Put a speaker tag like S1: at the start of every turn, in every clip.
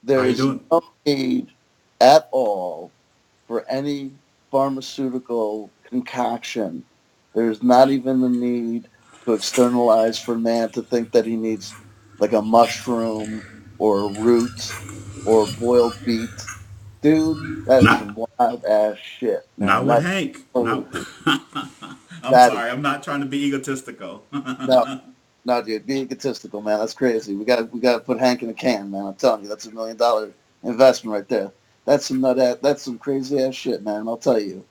S1: There
S2: How you
S1: is
S2: doing?
S1: no need at all for any pharmaceutical concoction. There's not even the need to externalize for man to think that he needs like a mushroom or a root or boiled beet. Dude, that is
S2: Not
S1: some wild ass shit,
S2: not
S1: man.
S2: with
S1: That's
S2: Hank. No.
S1: totally,
S2: I'm
S1: that is,
S2: sorry. I'm not trying to be egotistical.
S1: no, no, dude, be egotistical, man. That's crazy. We gotta put Hank in a can, man. I'm telling you, that's $1 million investment right there. That's some that's some crazy ass shit, man. I'll tell you.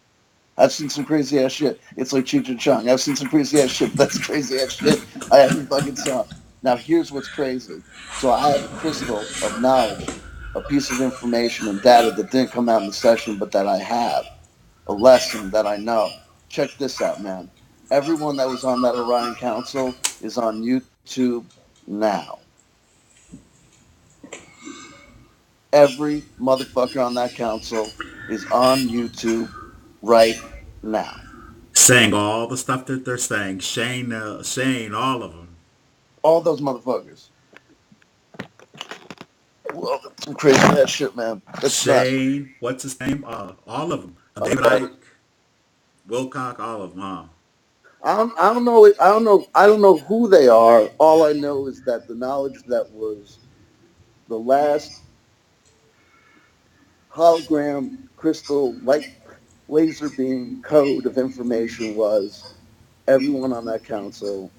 S1: I've seen some crazy ass shit. It's like Cheech and Chong. I've seen some crazy ass shit, but that's crazy ass shit I haven't fucking saw. Now here's what's crazy. So I have a crystal of knowledge, a piece of information and data that didn't come out in the session, but that I have, a lesson that I know. Check this out, man. Everyone that was on that Orion Council is on YouTube now. Every motherfucker on that council is on YouTube right now.
S2: Saying all the stuff that they're saying. Shane, all of them.
S1: All those motherfuckers. Well, that's some crazy ass shit, man. That's nuts.
S2: Shane, what's his name? All of them. David
S1: Uh,
S2: Icke, Wilcock, all of them, huh?
S1: I don't know. I don't know who they are. All I know is that the knowledge that was the last hologram crystal light laser beam code of information was everyone on that council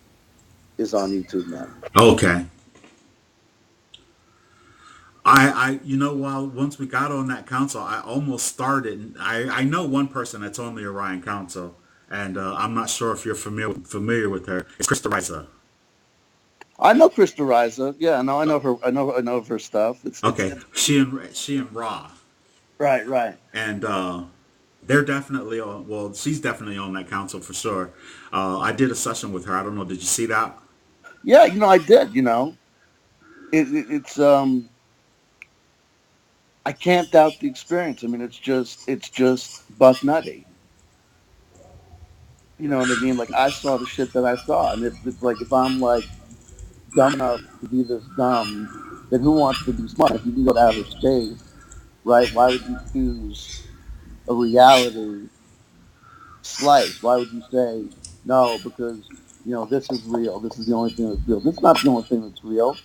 S1: is on YouTube now.
S2: Okay. While once we got on that council, I almost started. I know one person that's on the Orion Council, and I'm not sure if you're familiar with her. It's Krista Riza.
S1: I know Krista Riza. Yeah, no, I know her. I know of her stuff.
S2: Okay,
S1: It's
S2: she and Ra,
S1: right, right.
S2: and they're definitely on. Well, she's definitely on that council for sure. I did a session with her. I don't know. Did you see that?
S1: Yeah, I did. It's I can't doubt the experience. I mean, it's just buck nutty. You know what I mean? Like I saw the shit that I saw, and it's like if I'm like dumb enough to be this dumb, then who wants to be smart? If you can go to outer space, right? Why would you choose a reality slice? Why would you say no? Because this is real. This is the only thing that's real. This is not the only thing that's real.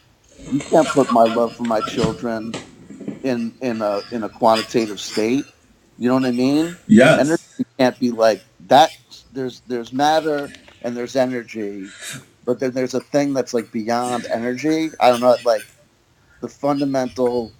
S1: You can't put my love for my children in a quantitative state. You know what I mean? Energy
S2: Yes.
S1: can't be like that. There's matter and there's energy, but then there's a thing that's like beyond energy. I don't know, like the fundamental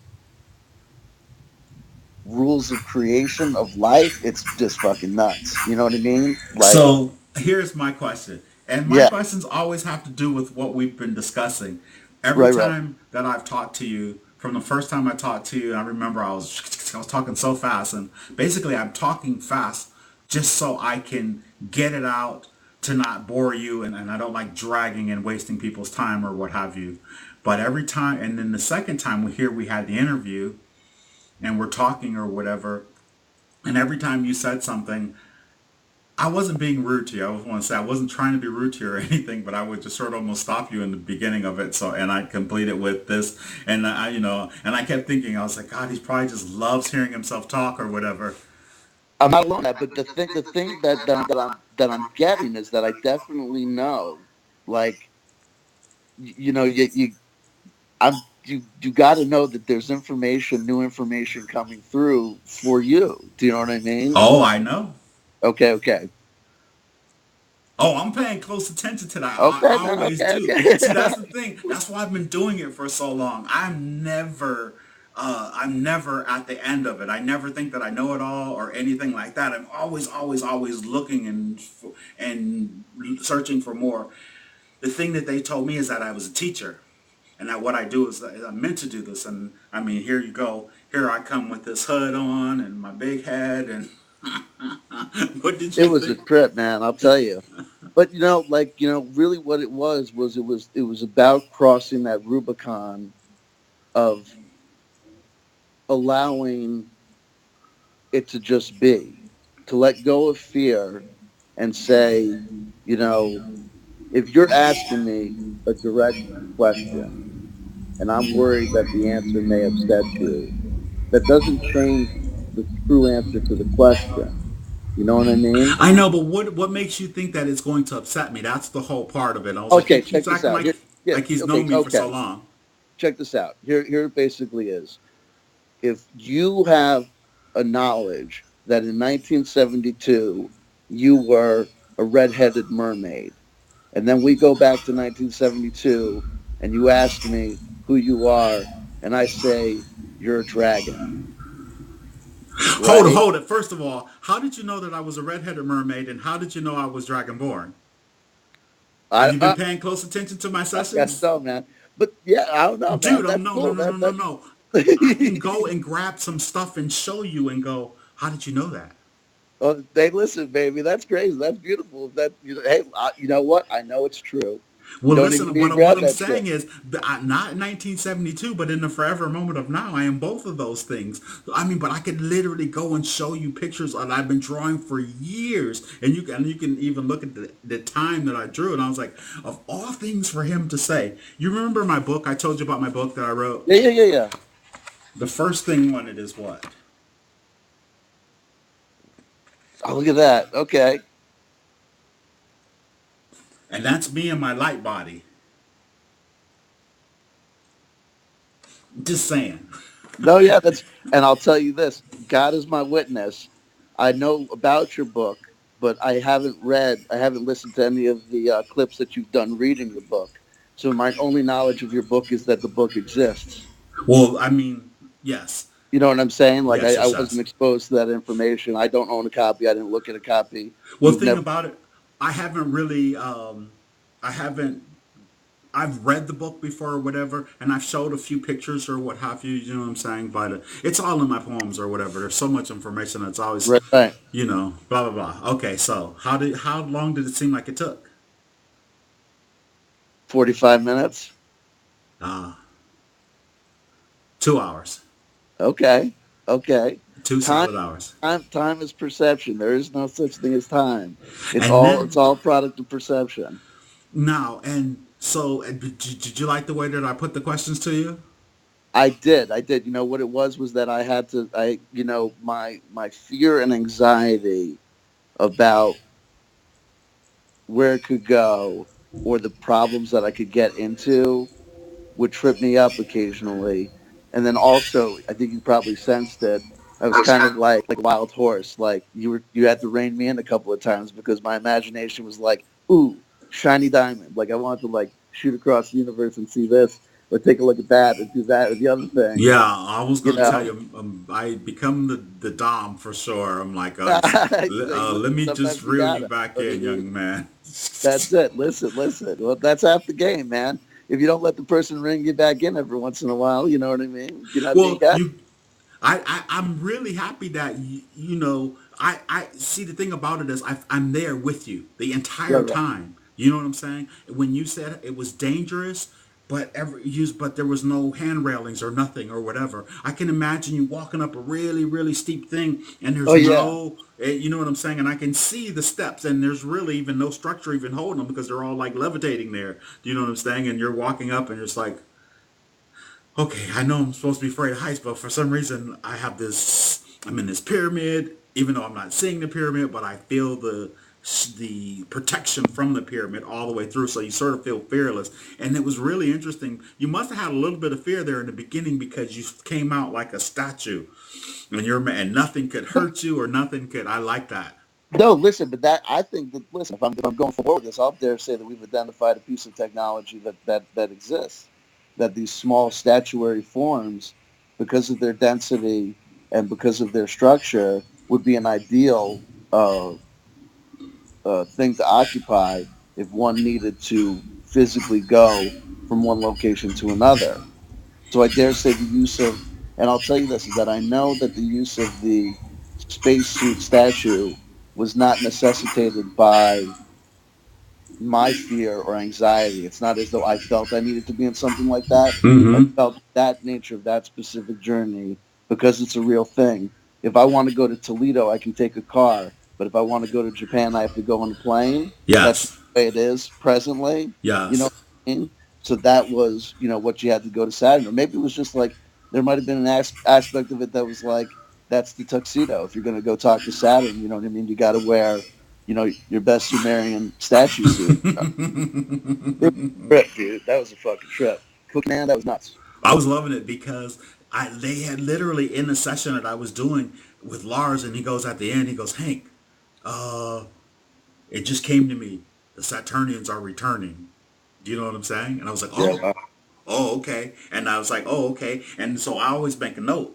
S1: rules of creation of life. It's just fucking nuts. You know what I mean? Like,
S2: So here's my question, and my
S1: yeah,
S2: questions always have to do with what we've been discussing. Every
S1: right, right.
S2: time that I've talked to you, from the first time I talked to you, I remember I was talking so fast, and basically I'm talking fast just so I can get it out to not bore you, and I don't like dragging and wasting people's time or what have you. But every time, and then the second time we had the interview, and we're talking or whatever, and every time you said something, I wasn't being rude to you. I want to say I wasn't trying to be rude to you or anything, but I would just sort of almost stop you in the beginning of it. So, and I complete it with this, and and I kept thinking, I was like, God, he probably just loves hearing himself talk or whatever.
S1: I'm not alone in that, but the thing that I'm getting is that I definitely know, like, you you got to know that there's new information coming through for you. Do you know what I mean?
S2: Oh, I know.
S1: Okay, okay,
S2: Oh, I'm paying close attention to that.
S1: okay,
S2: I
S1: man.
S2: always
S1: Okay,
S2: do.
S1: okay.
S2: See, that's the thing. That's why I've been doing it for so long. I'm never at the end of it. I never think that I know it all or anything like that. I'm always, always, always looking and searching for more. The thing that they told me is that I was a teacher, and that what I do is that I'm meant to do this. And I mean, here you go. Here I come with this hood on and my big head. And what did
S1: It
S2: you
S1: was a
S2: think?
S1: trip, man. I'll tell you. But like really, what it was about crossing that Rubicon of allowing it to just be, to let go of fear and say, you know, if you're asking me a direct question, and I'm worried that the answer may upset you. That doesn't change the true answer to the question. You know what I mean?
S2: I know, but what makes you think that it's going to upset me? That's the whole part of it. I was like, he
S1: Okay,
S2: keeps
S1: check this
S2: acting
S1: out. Here, yeah,
S2: like he's
S1: okay,
S2: known me for so
S1: okay.
S2: long.
S1: Check this out. Here it basically is. If you have a knowledge that in 1972 you were a redheaded mermaid, and then we go back to 1972 and you ask me who you are, and I say you're a dragon, right?
S2: Hold it. First of all, how did you know that I was a redheaded mermaid, and how did you know I was dragonborn? Have
S1: I,
S2: you been
S1: I,
S2: paying close attention to my
S1: I guess
S2: sessions?
S1: so, man. But yeah, I don't know, man.
S2: Dude,
S1: That's
S2: no, no,
S1: cool.
S2: no, no, no,
S1: That's
S2: no. I can go and grab some stuff and show you and go, how did you know that?
S1: oh, they listen, baby. That's crazy. That's beautiful. That hey, you know what? I know it's true. You
S2: Well,
S1: don't even
S2: listen,
S1: need to
S2: what
S1: grab
S2: I'm
S1: that
S2: saying
S1: shit.
S2: is, not in 1972, but in the forever moment of now, I am both of those things. I mean, but I could literally go and show you pictures that I've been drawing for years, and you can even look at the time that I drew, and I was like, of all things for him to say, you remember my book? I told you about my book that I wrote.
S1: Yeah, yeah, yeah, yeah.
S2: The first thing on it is what,
S1: Oh, look at that. Okay.
S2: and that's me and my light body. Just saying.
S1: No, yeah, that's, and I'll tell you this: God is my witness. I know about your book, but I haven't listened to any of the clips that you've done reading your book. So my only knowledge of your book is that the book exists.
S2: Well, I mean, yes,
S1: You know what I'm saying? Like
S2: yes,
S1: I
S2: yes,
S1: wasn't
S2: yes.
S1: exposed to that information. I don't own a copy. I didn't look at a copy.
S2: Well,
S1: You've
S2: thing
S1: never
S2: about it, I haven't really, I haven't. I've read the book before or whatever, and I've showed a few pictures or what have you. You know what I'm saying? But it's all in my poems or whatever. There's so much information that's always,
S1: read right.
S2: blah blah blah. Okay, so how long did it seem like it took?
S1: 45 minutes.
S2: Uh, 2 hours,
S1: Okay. Okay.
S2: two
S1: Time
S2: solid hours,
S1: time is perception. There is no such thing as time.
S2: and
S1: It's
S2: then
S1: all product of perception.
S2: now and so did you like the way that I put the questions to you?
S1: I did. I did. You know what it was that I had to my fear and anxiety about where it could go or the problems that I could get into would trip me up occasionally. And then also, I think you probably sensed it. I was kind of like a wild horse. Like you had to rein me in a couple of times because my imagination was like, ooh, shiny diamond. Like I wanted to like shoot across the universe and see this, or take a look at that, or do that, or the other thing.
S2: Yeah, I was
S1: You
S2: going to tell
S1: know,
S2: you, I become the dom for sure. I'm like, let
S1: listen,
S2: me just
S1: sometimes you
S2: reel you
S1: gotta.
S2: back
S1: You know what I
S2: in,
S1: mean?
S2: young man.
S1: That's it. Listen. Well, that's half the game, man. If you don't let the person ring you back in every once in a while, you know what I mean? You're not being
S2: Well,
S1: got.
S2: I'm really happy that I see the thing about it is I'm there with you the entire
S1: Right, right.
S2: time. You know what I'm saying? When you said it was dangerous, but there was no hand railings or nothing or whatever. I can imagine you walking up a really really steep thing and
S1: Oh
S2: there's
S1: yeah.
S2: no, you know what I'm saying? And I can see the steps and there's really even no structure even holding them because they're all like levitating there. Do you know what I'm saying? And you're walking up and it's like, okay, I know I'm supposed to be afraid of heights, but for some reason I'm in this pyramid, even though I'm not seeing the pyramid, but I feel the protection from the pyramid all the way through. So you sort of feel fearless. And it was really interesting. You must have had a little bit of fear there in the beginning because you came out like a statue and nothing could hurt you or nothing could, I like that.
S1: No, listen, but that I think that listen, if I'm going forward with this, I'll dare say that we've identified a piece of technology that exists. That these small statuary forms, because of their density and because of their structure, would be an ideal uh, thing to occupy if one needed to physically go from one location to another. So I dare say the use of, and I'll tell you this, is that I know that the use of the spacesuit statue was not necessitated by my fear or anxiety. It's not as though I felt I needed to be in something like that. I
S2: Mm-hmm.
S1: felt that nature of that specific journey because it's a real thing. If I want to go to Toledo, I can take a car. But if I want to go to Japan, I have to go on a plane. That's the
S2: Yes.
S1: way it is presently. You know
S2: Yes.
S1: what I mean? So that was, what you had to go to Saturn. Or maybe it was just like there might have been an aspect of it that was like, that's the tuxedo. If you're going to go talk to Saturn, you know what I mean? You got to wear, your best Sumerian statue suit. It was a trip, dude. That was a fucking trip. Cookie Man, that was nuts.
S2: I was loving it because they had literally in the session that I was doing with Lars, and he goes at the end, he goes, Hank, uh, it just came to me, the Saturnians are returning. Do you know what I'm saying? And I was like,
S1: Yeah.
S2: oh, okay. And I was like, oh, okay. And so I always make a note.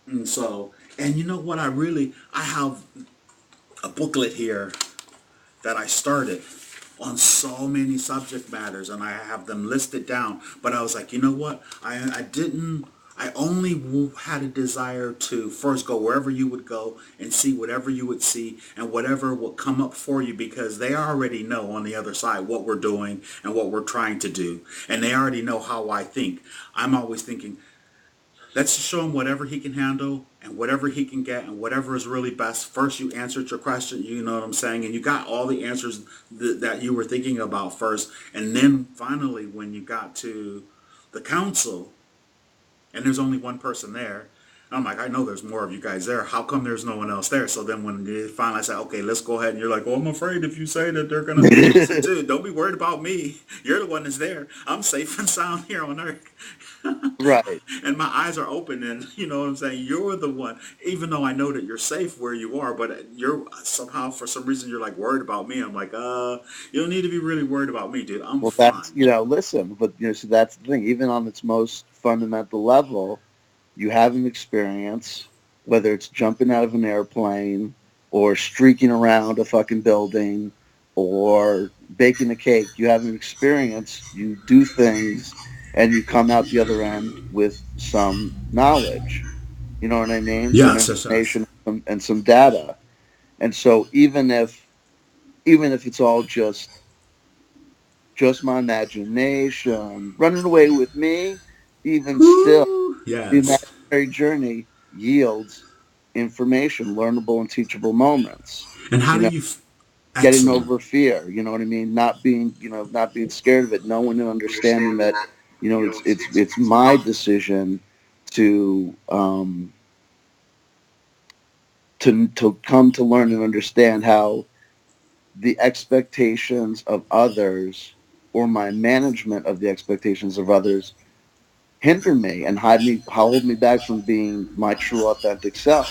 S2: And so, and you know what? I have a booklet here that I started on so many subject matters, and I have them listed down. But I was like, you know what? I only had a desire to first go wherever you would go and see whatever you would see and whatever would come up for you, because they already know on the other side what we're doing and what we're trying to do. And they already know how I think. I'm always thinking, let's just show him whatever he can handle and whatever he can get and whatever is really best. First, you answered your question, you know what I'm saying? And you got all the answers that you were thinking about first. And then finally, when you got to the council, and there's only one person there, I'm like, I know there's more of you guys there. How come there's no one else there? So then when they finally say, okay, let's go ahead, and you're like, well, I'm afraid if you say that they're going to... I said, dude, don't be worried about me. You're the one that's there. I'm safe and sound here on Earth.
S1: Right.
S2: And my eyes are open, and you know what I'm saying, you're the one, even though I know that you're safe where you are, but you're somehow, for some reason, you're like worried about me. I'm like, you don't need to be really worried about me, dude. I'm
S1: Well,
S2: fine.
S1: that's, listen, but, so that's the thing. Even on its most fundamental level, you have an experience, whether it's jumping out of an airplane or streaking around a fucking building or baking a cake. You have an experience, you do things, and you come out the other end with some knowledge. You know what I mean? Some
S2: Yes, yes, yes.
S1: information and some data. And so even if it's all just my imagination running away with me, even still,
S2: Woo!
S1: the
S2: Yes.
S1: imaginary journey yields information, learnable and teachable moments.
S2: And how
S1: You
S2: do
S1: know,
S2: you
S1: getting
S2: excellent.
S1: over fear. You know what I mean? Not being scared of it. Knowing and understanding that, it's my decision to to come to learn and understand how the expectations of others or my management of the expectations of others hinder me and hold me back from being my true authentic self.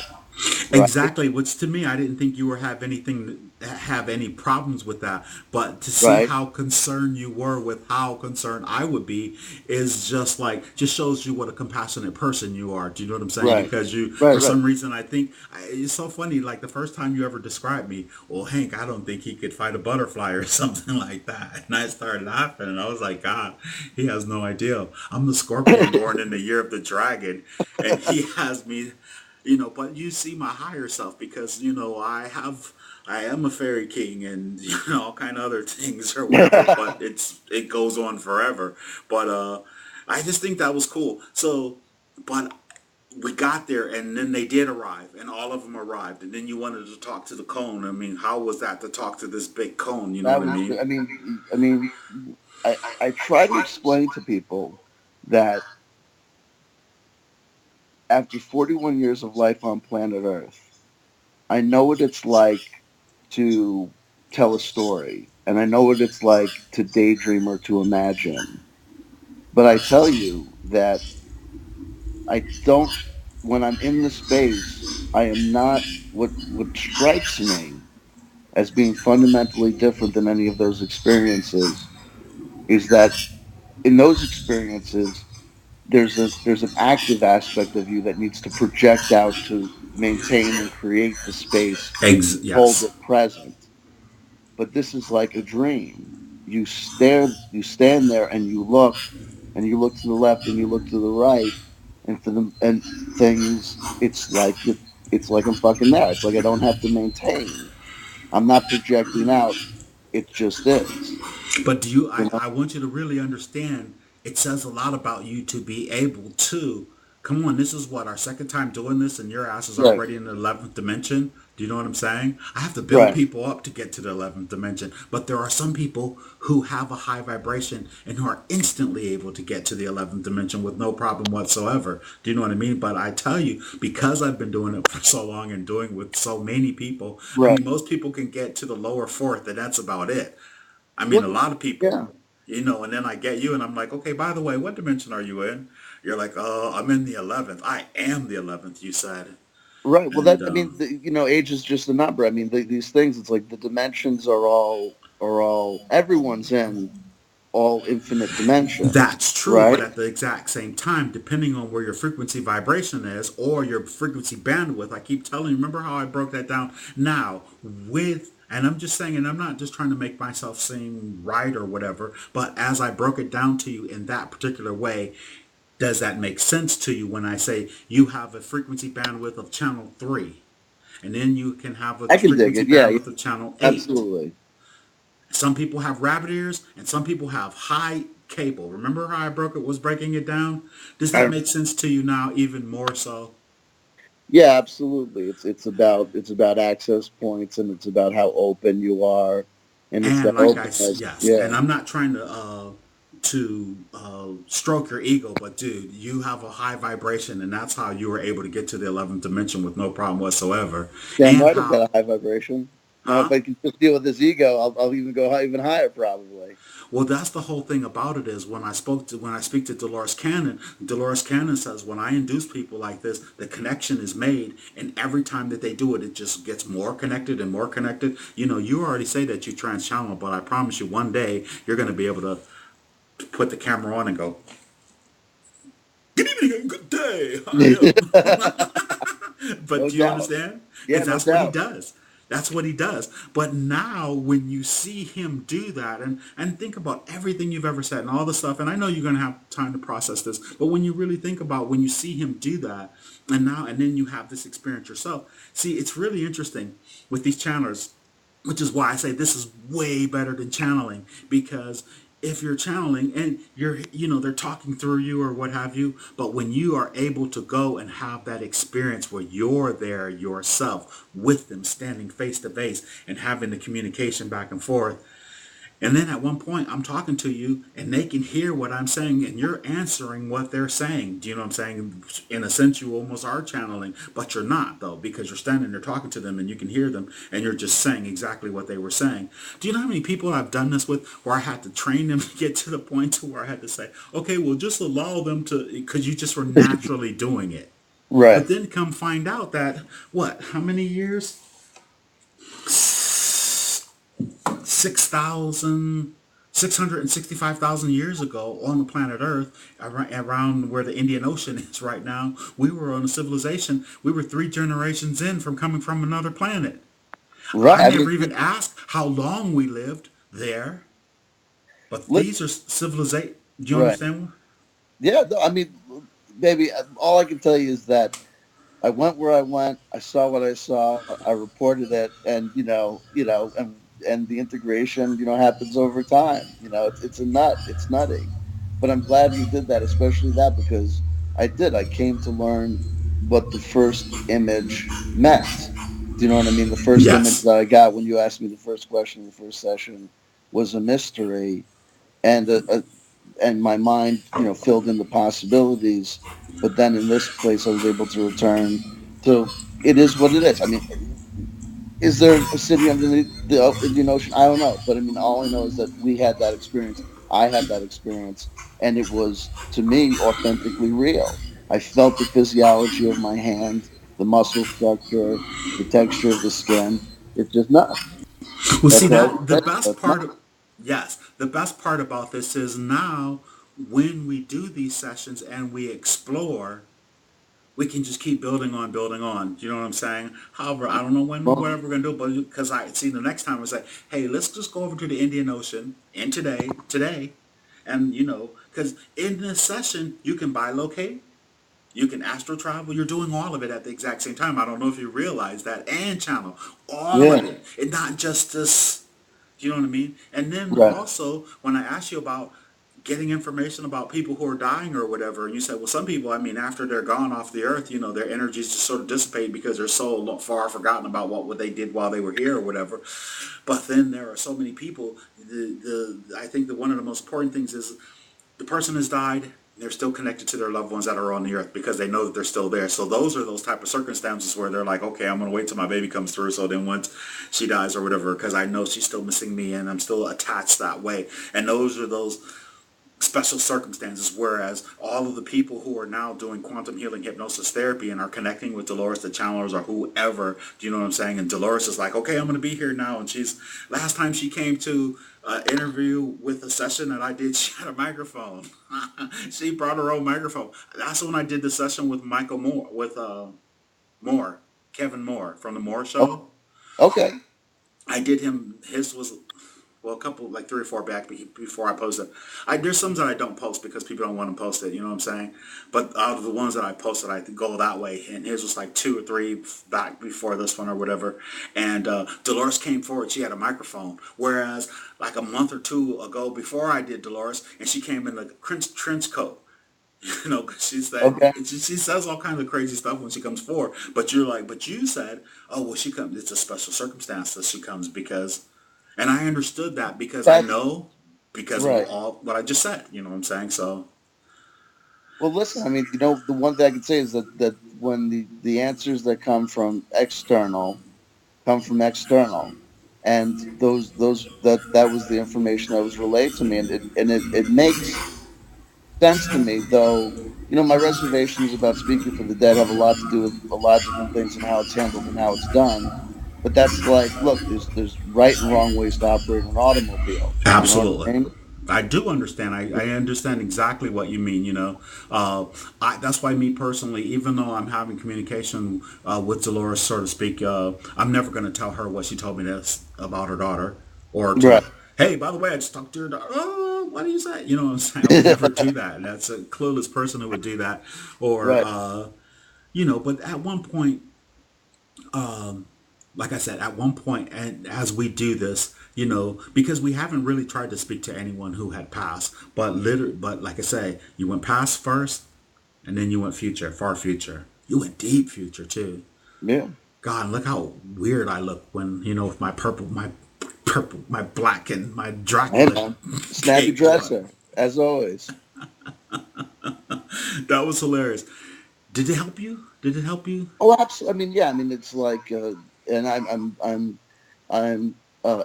S1: Right.
S2: Exactly, which to me, I didn't think you were have any problems with that. But to see
S1: Right.
S2: how concerned you were with how concerned I would be is just shows you what a compassionate person you are. Do you know what I'm saying?
S1: Right.
S2: Because
S1: Right.
S2: for
S1: Right.
S2: some reason, it's so funny. Like the first time you ever described me, well, Hank, I don't think he could fight a butterfly or something like that. And I started laughing, and I was like, God, he has no idea. I'm the scorpion born in the year of the dragon, and he has me. But you see my higher self, because I am a fairy king, and all kind of other things or whatever, but it goes on forever. But I just think that was cool. So, but we got there, and then they did arrive, and all of them arrived, and then you wanted to talk to the cone. I mean, how was that to talk to this big cone? You know
S1: That
S2: what I
S1: was.
S2: mean?
S1: I mean, I try to explain to people that after 41 years of life on planet Earth, I know what it's like to tell a story, and I know what it's like to daydream or to imagine. But I tell you that I don't. When I'm in the space, I am not. What strikes me as being fundamentally different than any of those experiences is that in those experiences, there's an active aspect of you that needs to project out to maintain and create the space, hold
S2: Yes.
S1: it present. But this is like a dream. You stand there and you look to the left and you look to the right, and things. It's like I'm fucking there. It's like I don't have to maintain. I'm not projecting out. It just is.
S2: But
S1: You know.
S2: I want you to really understand, it says a lot about you to be able to, come on, this is what, our second time doing this, and your ass is
S1: Right.
S2: already in the 11th dimension. Do you know what I'm saying? I have to build
S1: Right.
S2: people up to get to the 11th dimension, but there are some people who have a high vibration and who are instantly able to get to the 11th dimension with no problem whatsoever. Do you know what I mean? But I tell you, because I've been doing it for so long and doing it with so many people, I
S1: Right.
S2: mean, most people can get to the lower fourth, and that's about it. I mean,
S1: Well,
S2: a lot of people,
S1: yeah.
S2: and then I get you, and I'm like, okay, by the way, what dimension are you in? You're like, oh, I'm in the 11th. I am the 11th, you said.
S1: Right. Well,
S2: And
S1: that I mean, age is just a number. I mean, these things. It's like the dimensions are all everyone's in all infinite dimensions,
S2: That's true, but
S1: right?
S2: at the exact same time, depending on where your frequency vibration is or your frequency bandwidth, I keep telling you, remember how I broke that down? Now, and I'm just saying, and I'm not just trying to make myself seem right or whatever, but as I broke it down to you in that particular way, does that make sense to you when I say you have a frequency bandwidth of channel 3, and then you can have a
S1: I can dig
S2: frequency
S1: it. Yeah, yeah,
S2: bandwidth of channel 8?
S1: absolutely.
S2: Some people have rabbit ears and some people have high cable. Remember how I was breaking it down? Does that
S1: I,
S2: make sense to you now even more so?
S1: yeah, absolutely. It's about access points, and it's about how open you are, and it's that
S2: And
S1: openness.
S2: yes,
S1: Yeah.
S2: and I'm not trying to stroke your ego, but dude, you have a high vibration, and that's how you were able to get to the 11th dimension with no problem whatsoever.
S1: Damn
S2: And
S1: right, I've
S2: how,
S1: got a high vibration. Now, if
S2: huh?
S1: I can just deal with this ego, I'll even go even higher, probably.
S2: Well, that's the whole thing about it is when I speak to Dolores Cannon says when I induce people like this, the connection is made, and every time that they do it, it just gets more connected and more connected. You already say that you trans-channel, but I promise you, one day you're going to be able to put the camera on and go, "Good evening and good day, I am." But
S1: No
S2: do you
S1: doubt.
S2: understand?
S1: Yeah,
S2: Because
S1: no
S2: that's what he
S1: doubt.
S2: does. That's what he does. But now when you see him do that and think about everything you've ever said and all the stuff, and I know you're gonna have time to process this, but when you really think about when you see him do that and then you have this experience yourself, see it's really interesting with these channelers, which is why I say this is way better than channeling, because if you're channeling and they're talking through you or what have you, but when you are able to go and have that experience where you're there yourself with them standing face to face and having the communication back and forth, and then at one point, I'm talking to you and they can hear what I'm saying and you're answering what they're saying. Do you know what I'm saying? In a sense, you almost are channeling, but you're not, though, because you're standing there talking to them and you can hear them and you're just saying exactly what they were saying. Do you know how many people I've done this with where I had to train them to get to the point to where I had to say, okay, well, just allow them to, because you just were naturally doing it.
S1: Right.
S2: But then come find out that, what, how many years? 6,665,000 years ago on the planet Earth, around where the Indian Ocean is right now, we were on a civilization. We were 3 generations in from coming from another planet.
S1: Right.
S2: I
S1: I mean,
S2: never even asked how long we lived there, but
S1: look.
S2: these are civilization. Do you
S1: Right.
S2: understand?
S1: Yeah. No, I mean, baby, all I can tell you is that I went where I went. I saw what I saw. I reported it, and and the integration, happens over time. It's a nut. It's nutty, but I'm glad we did that, especially that because I did. I came to learn what the first image meant. Do you know what I mean? The first image
S2: Yes.
S1: that I got when you asked me the first question in the first session was a mystery, and and my mind, filled in the possibilities. But then in this place, I was able to return to it is what it is. I mean, is there a city underneath the Indian Ocean? I don't know, but I mean, all I know is that we had that experience. I had that experience, and it was to me authentically real. I felt the physiology of my hand, the muscle structure, the texture of the skin. It's just nuts.
S2: Well, see
S1: That's all I
S2: that
S1: can
S2: the
S1: say.
S2: best
S1: It's
S2: part
S1: nuts.
S2: of yes, the best part about this is now when we do these sessions and we explore, we can just keep building on, building on. Do you know what I'm saying? However, I don't know when,
S1: Well,
S2: whatever we're gonna do, but because I see the next time it's like, hey, let's just go over to the Indian Ocean and today, and because in this session you can bilocate, you can astral travel. You're doing all of it at the exact same time. I don't know if you realize that, and channel all of
S1: yeah,
S2: it, and not just this. Do you know what I mean? And then
S1: right.
S2: also when I ask you about getting information about people who are dying or whatever. And you said, well, some people, I mean, after they're gone off the earth, their energies just sort of dissipate because they're so far forgotten about what they did while they were here or whatever. But then there are so many people. I think that one of the most important things is the person has died. They're still connected to their loved ones that are on the earth because they know that they're still there. So those are those type of circumstances where they're like, okay, I'm going to wait till my baby comes through. So then once she dies or whatever, because I know she's still missing me and I'm still attached that way. And those are those special circumstances, whereas all of the people who are now doing quantum healing hypnosis therapy and are connecting with Dolores, the channelers, or whoever, do you know what I'm saying? And Dolores is like, okay, I'm going to be here now. And last time she came to interview with a session that I did, she had a microphone. She brought her own microphone. That's when I did the session with Michael Moore, with Moore, Kevin Moore from the Moore
S1: Oh,
S2: Show.
S1: okay.
S2: I did him. His was, well, a couple, like 3 or 4 back before I posted. There's some that I don't post because people don't want to post it. You know what I'm saying? But out of the ones that I posted, I go that way. And his was like 2 or 3 back before this one or whatever. And Dolores came forward. She had a microphone. Whereas like a month or two ago, before I did Dolores, and she came in a trench coat. 'Cause she said
S1: Okay.
S2: she says all kinds of crazy stuff when she comes forward. But you're like, but you said, oh well, she comes. It's a special circumstance that she comes because, and I understood that because I
S1: That's
S2: know because of
S1: right.
S2: all what I just said. You know what I'm saying? So
S1: Well, listen, I mean, the one thing I can say is that when the answers that come from external, and that was the information that was relayed to me, and it makes sense to me, though. My reservations about speaking for the dead have a lot to do with a lot of different things and how it's handled and how it's done. But that's like, look, there's right and wrong ways to operate an automobile. You know what I
S2: absolutely.
S1: mean?
S2: I do understand. I understand exactly what you mean. That's why me personally, even though I'm having communication with Dolores, so to speak, I'm never going to tell her what she told me this about her daughter, or
S1: Right.
S2: hey, by the way, I just talked to your daughter. Oh, what do you say? You know what I'm saying? I would never do that. That's a clueless person who would do that, or
S1: Right.
S2: But at one point, like I said, at one point, and as we do this, because we haven't really tried to speak to anyone who had passed, but like I say, you went past first, and then you went future, far future. You went deep future too.
S1: Yeah.
S2: God, look how weird I look when with purple, my black, and my
S1: Hey,
S2: Dracula
S1: man. Snappy
S2: cape on.
S1: dresser, as always.
S2: That was hilarious. Did it help you? Did it help you?
S1: Oh, absolutely. I mean, yeah. I mean, it's like, and I'm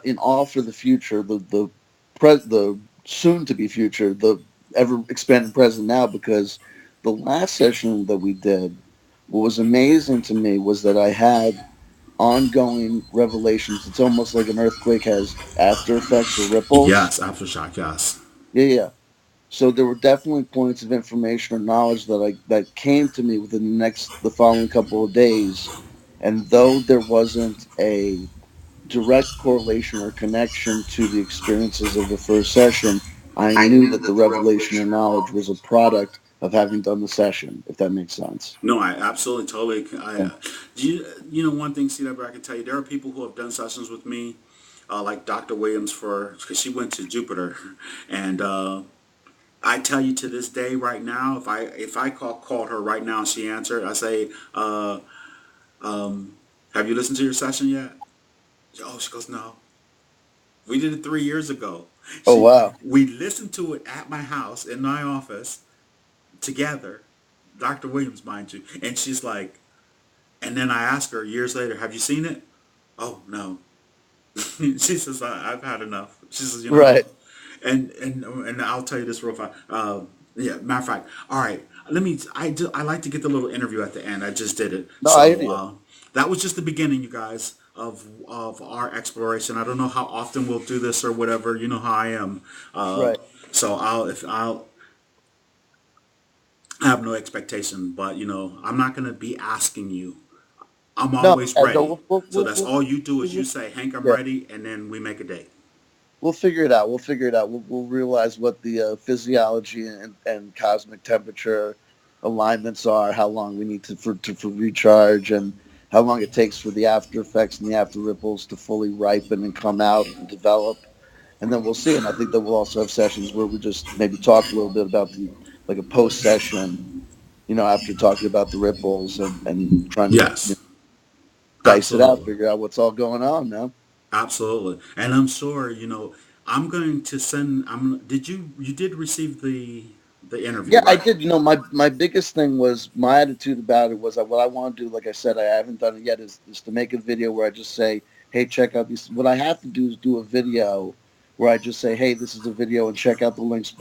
S1: in awe for the future, the soon to be future, the ever expanding present now, because the last session that we did, what was amazing to me was that I had ongoing revelations. It's almost like an earthquake has after effects or ripples.
S2: Yes, aftershock. Yes.
S1: Yeah, yeah. So there were definitely points of information or knowledge that came to me within the following couple of days, and though there wasn't a direct correlation or connection to the experiences of the first session, I knew that the revelation or knowledge was a product of having done the session. If that makes sense.
S2: No, I absolutely totally.
S1: Yeah.
S2: One thing, C. I can tell you, there are people who have done sessions with me, like Dr. Williams, because she went to Jupiter, and I tell you to this day, right now, if I called her right now and she answered, I say, "Have you listened to your session yet?" Oh, she goes, "No, we did it 3 years ago."
S1: Oh wow.
S2: We listened to it at my house in my office together, Dr. Williams, mind you, and she's like. And then I asked her years later, "Have you seen it?" "Oh no." She says, "I've had enough." She says,
S1: Right.
S2: and I'll tell you this real fast. Yeah, matter of fact. All right, let me. I like to get the little interview at the end. I just did it,
S1: No, I hear
S2: so
S1: you.
S2: that was just the beginning, you guys, of our exploration. I don't know how often we'll do this or whatever. You know how I am. Uh,
S1: Right.
S2: so I have no expectation, but I'm not gonna be asking you. I'm
S1: No,
S2: always
S1: yeah, no,
S2: ready. So that's all you do is you
S1: we'll,
S2: say, "Hank, I'm
S1: yeah.
S2: ready," and then we make a date.
S1: We'll figure it out. We'll figure it out. We'll realize what the physiology and cosmic temperature alignments are, how long we need for recharge, and how long it takes for the after effects and the after ripples to fully ripen and come out and develop. and then we'll see. And I think that we'll also have sessions where we just maybe talk a little bit about the like a post session, after talking about the ripples and trying to
S2: Yes,
S1: dice it out,
S2: absolutely.
S1: figure out what's all going on, man.
S2: Absolutely. And I'm sure, I'm going to send you did receive the interview,
S1: Yeah, I
S2: right?
S1: did. My biggest thing was my attitude about it was that what I want to do, like I said, I haven't done it yet, is to make a video where I just say, hey, check out these. What I have to do is do a video where I just say, hey, this is a video and check out the links